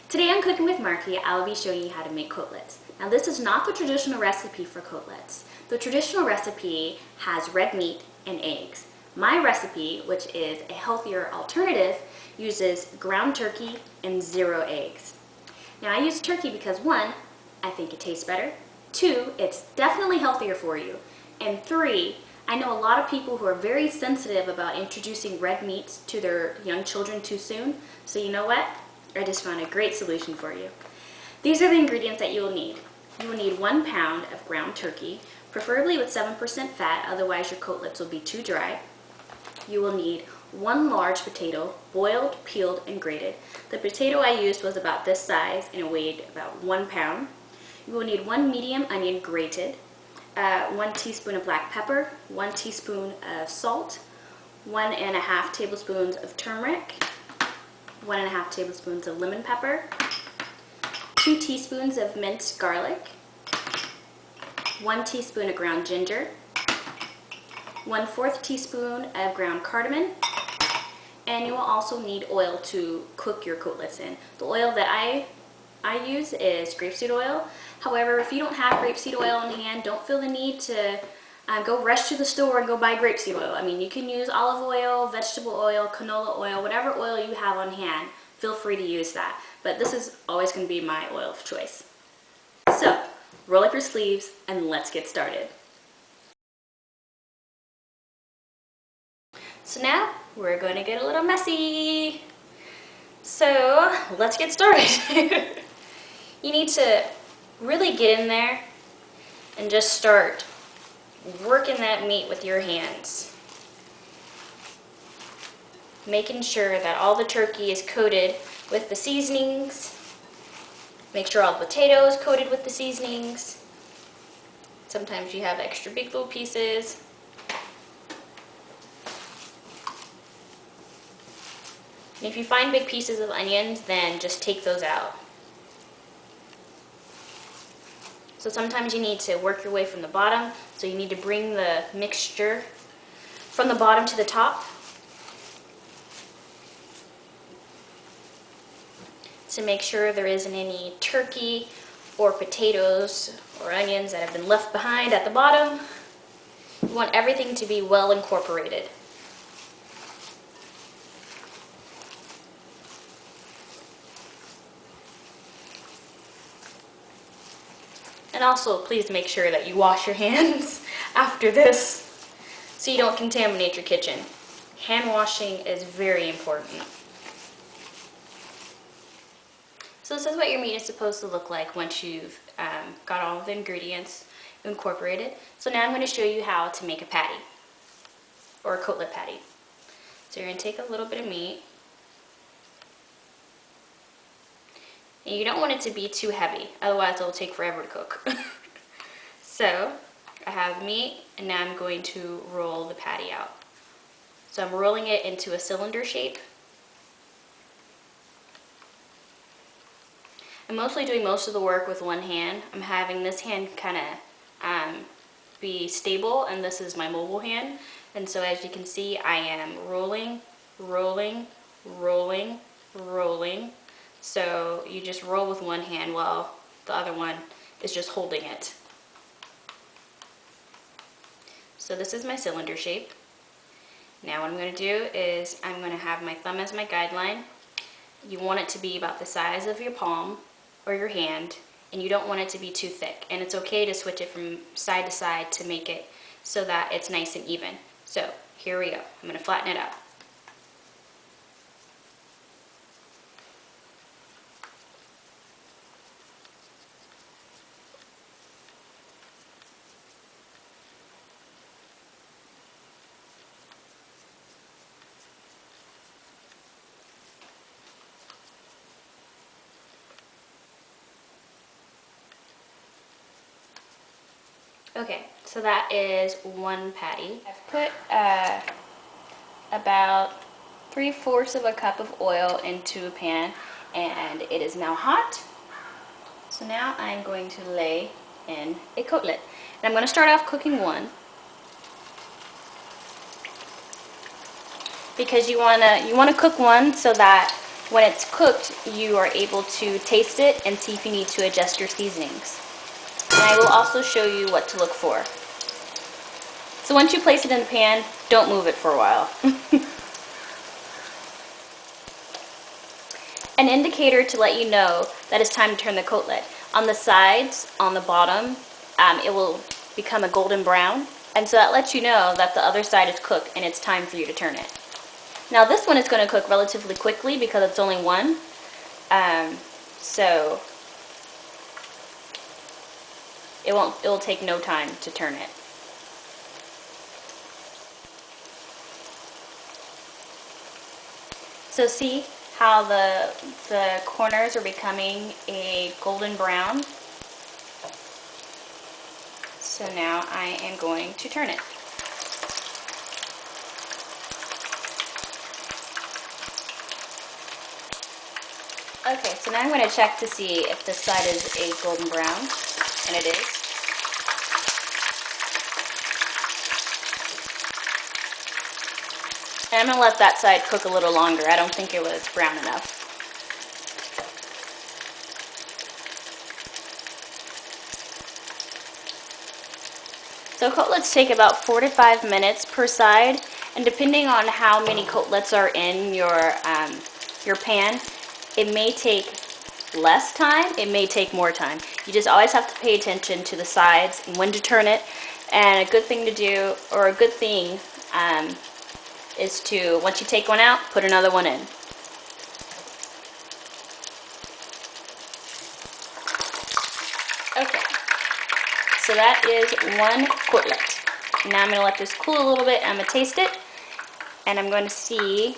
Today on Cooking with Marki, I'll be showing you how to make kotlets. Now this is not the traditional recipe for kotlets. The traditional recipe has red meat and eggs. My recipe, which is a healthier alternative, uses ground turkey and 0 eggs. Now I use turkey because 1, I think it tastes better, 2, it's definitely healthier for you, and 3, I know a lot of people who are very sensitive about introducing red meats to their young children too soon, so you know what? I just found a great solution for you. These are the ingredients that you will need. You will need 1 pound of ground turkey, preferably with 7% fat, otherwise your kotlets will be too dry. You will need 1 large potato, boiled, peeled, and grated. The potato I used was about this size and it weighed about 1 pound. You will need 1 medium onion grated, 1 teaspoon of black pepper, 1 teaspoon of salt, 1.5 tablespoons of turmeric, 1.5 tablespoons of lemon pepper, 2 teaspoons of minced garlic, 1 teaspoon of ground ginger, 1/4 teaspoon of ground cardamom, and you will also need oil to cook your kotlets in. The oil that I use is grapeseed oil. However, if you don't have grapeseed oil in hand, don't feel the need to go rush to the store and go buy grapeseed oil. I mean, you can use olive oil, vegetable oil, canola oil, whatever oil you have on hand, feel free to use that. But this is always going to be my oil of choice. So, roll up your sleeves and let's get started. So now, we're going to get a little messy. So, let's get started. You need to really get in there and just start working that meat with your hands. Making sure that all the turkey is coated with the seasonings. Make sure all the potato is coated with the seasonings. Sometimes you have extra big little pieces. And if you find big pieces of onions, then just take those out. So sometimes you need to work your way from the bottom, so you need to bring the mixture from the bottom to the top to make sure there isn't any turkey or potatoes or onions that have been left behind at the bottom. You want everything to be well incorporated. And also, please make sure that you wash your hands after this so you don't contaminate your kitchen. Hand washing is very important. So this is what your meat is supposed to look like once you've got all of the ingredients incorporated. So now I'm going to show you how to make a patty, or a kotlet patty. So you're going to take a little bit of meat. And you don't want it to be too heavy, otherwise it'll take forever to cook. So, I have meat, and now I'm going to roll the patty out. So I'm rolling it into a cylinder shape. I'm mostly doing most of the work with one hand. I'm having this hand kind of be stable, and this is my mobile hand. And so as you can see, I am rolling, rolling, rolling, rolling. So you just roll with one hand while the other one is just holding it. So this is my cylinder shape. Now what I'm going to do is I'm going to have my thumb as my guideline. You want it to be about the size of your palm or your hand, and you don't want it to be too thick. And it's okay to switch it from side to side to make it so that it's nice and even. So here we go. I'm going to flatten it out. Okay, so that is one patty. I've put about 3/4 of a cup of oil into a pan, and it is now hot. So now I'm going to lay in a kotlet. And I'm going to start off cooking one, because you wanna cook one so that When it's cooked, you are able to taste it and see if you need to adjust your seasonings. And I will also show you what to look for. So once you place it in the pan, don't move it for a while. An indicator to let you know that it's time to turn the kotlet. On the sides, on the bottom, it will become a golden brown. And so that lets you know that the other side is cooked and it's time for you to turn it. Now this one is going to cook relatively quickly because it's only one. So it will take no time to turn it. So see how the corners are becoming a golden brown. So now I am going to turn it. Okay, so now I'm going to check to see if this side is a golden brown, and it is. And I'm going to let that side cook a little longer. I don't think it was brown enough. So kotlets take about 4 to 5 minutes per side, and depending on how many kotlets are in your pan, it may take less time, it may take more time. You just always have to pay attention to the sides and when to turn it. And a good thing to do, or a good thing, is to, once you take one out, put another one in. Okay, so that is one kotlet. Now I'm going to let this cool a little bit, I'm going to taste it, and I'm going to see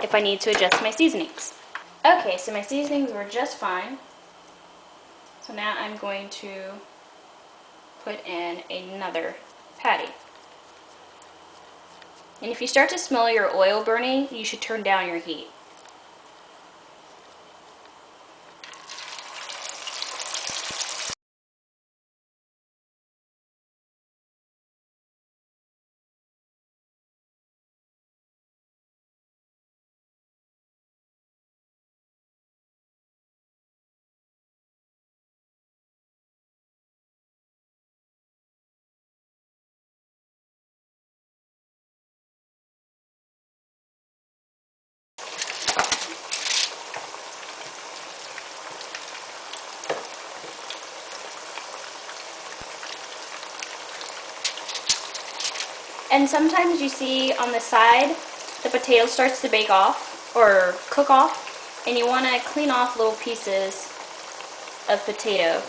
if I need to adjust my seasonings. Okay, so my seasonings were just fine. So now I'm going to put in another patty. And if you start to smell your oil burning, you should turn down your heat. And sometimes you see on the side, the potato starts to bake off or cook off, and you want to clean off little pieces of potato.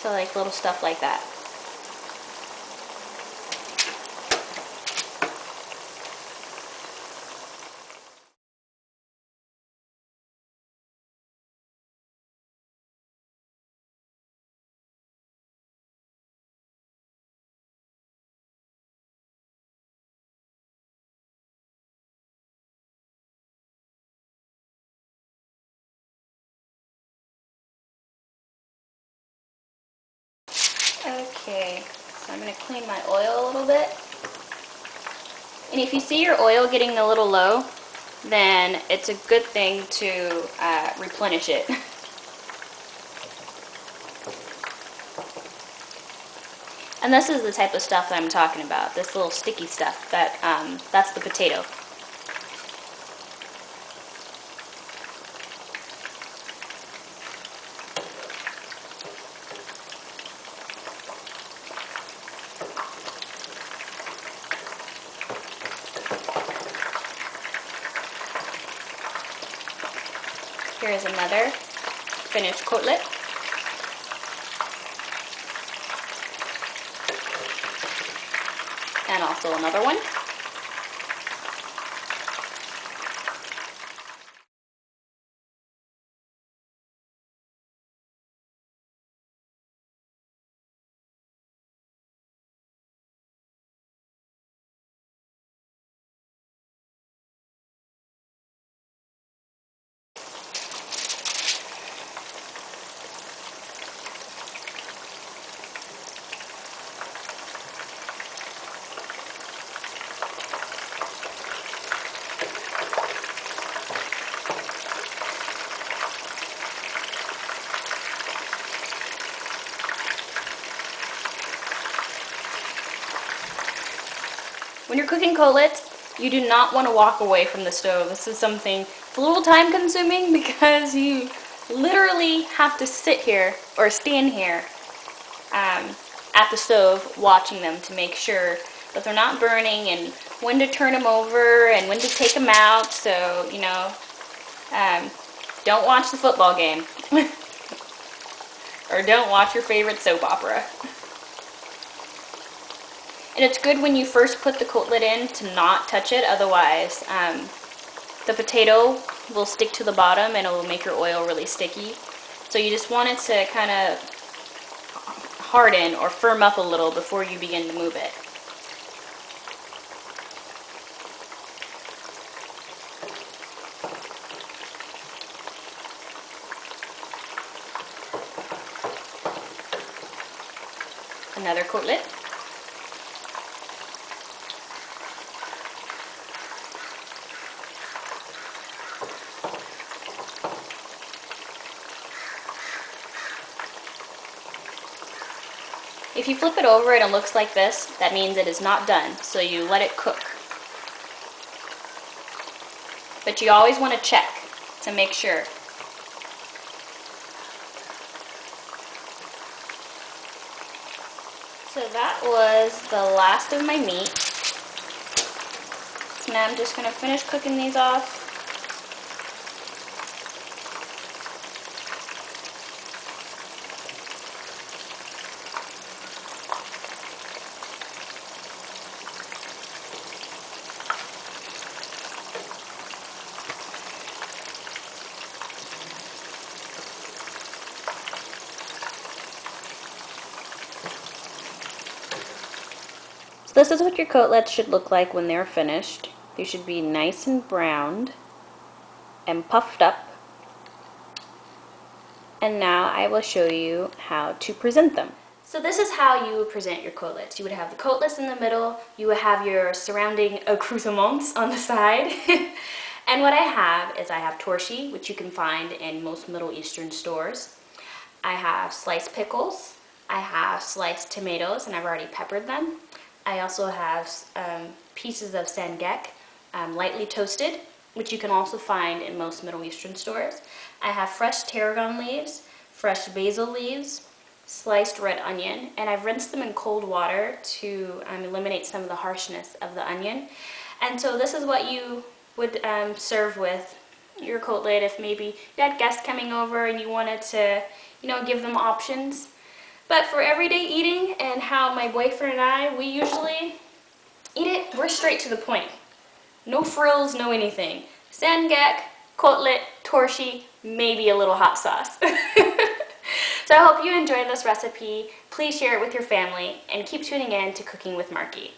So like little stuff like that. Okay, so I'm going to clean my oil a little bit. And if you see your oil getting a little low, then it's a good thing to replenish it. And this is the type of stuff that I'm talking about, this little sticky stuff, that's the potato. Here is another finished kotlet. And also another one. When you're cooking kotlets, you do not want to walk away from the stove. This is something, it's a little time consuming because you literally have to sit here or stand here at the stove watching them to make sure that they're not burning and when to turn them over and when to take them out. So, you know, don't watch the football game or don't watch your favorite soap opera. And it's good when you first put the kotlet in to not touch it, otherwise the potato will stick to the bottom and it will make your oil really sticky. So you just want it to kind of harden or firm up a little before you begin to move it. Another kotlet. If you flip it over and it looks like this, that means it is not done, so you let it cook. But you always want to check to make sure. So that was the last of my meat. So now I'm just going to finish cooking these off. So this is what your kotlets should look like when they're finished. They should be nice and browned and puffed up. And now I will show you how to present them. So this is how you would present your kotlets. You would have the kotlets in the middle, you would have your surrounding accoutrements on the side. And what I have is I have torshi, which you can find in most Middle Eastern stores. I have sliced pickles. I have sliced tomatoes, and I've already peppered them. I also have pieces of sangek, lightly toasted, which you can also find in most Middle Eastern stores. I have fresh tarragon leaves, fresh basil leaves, sliced red onion, and I've rinsed them in cold water to eliminate some of the harshness of the onion. And so this is what you would serve with your kotlet if maybe you had guests coming over and you wanted to, you know, give them options. But for everyday eating and how my boyfriend and I, we usually eat it, we're straight to the point. No frills, no anything. Sangek, kotlet, torshi, maybe a little hot sauce. So I hope you enjoyed this recipe. Please share it with your family and keep tuning in to Cooking with Marki.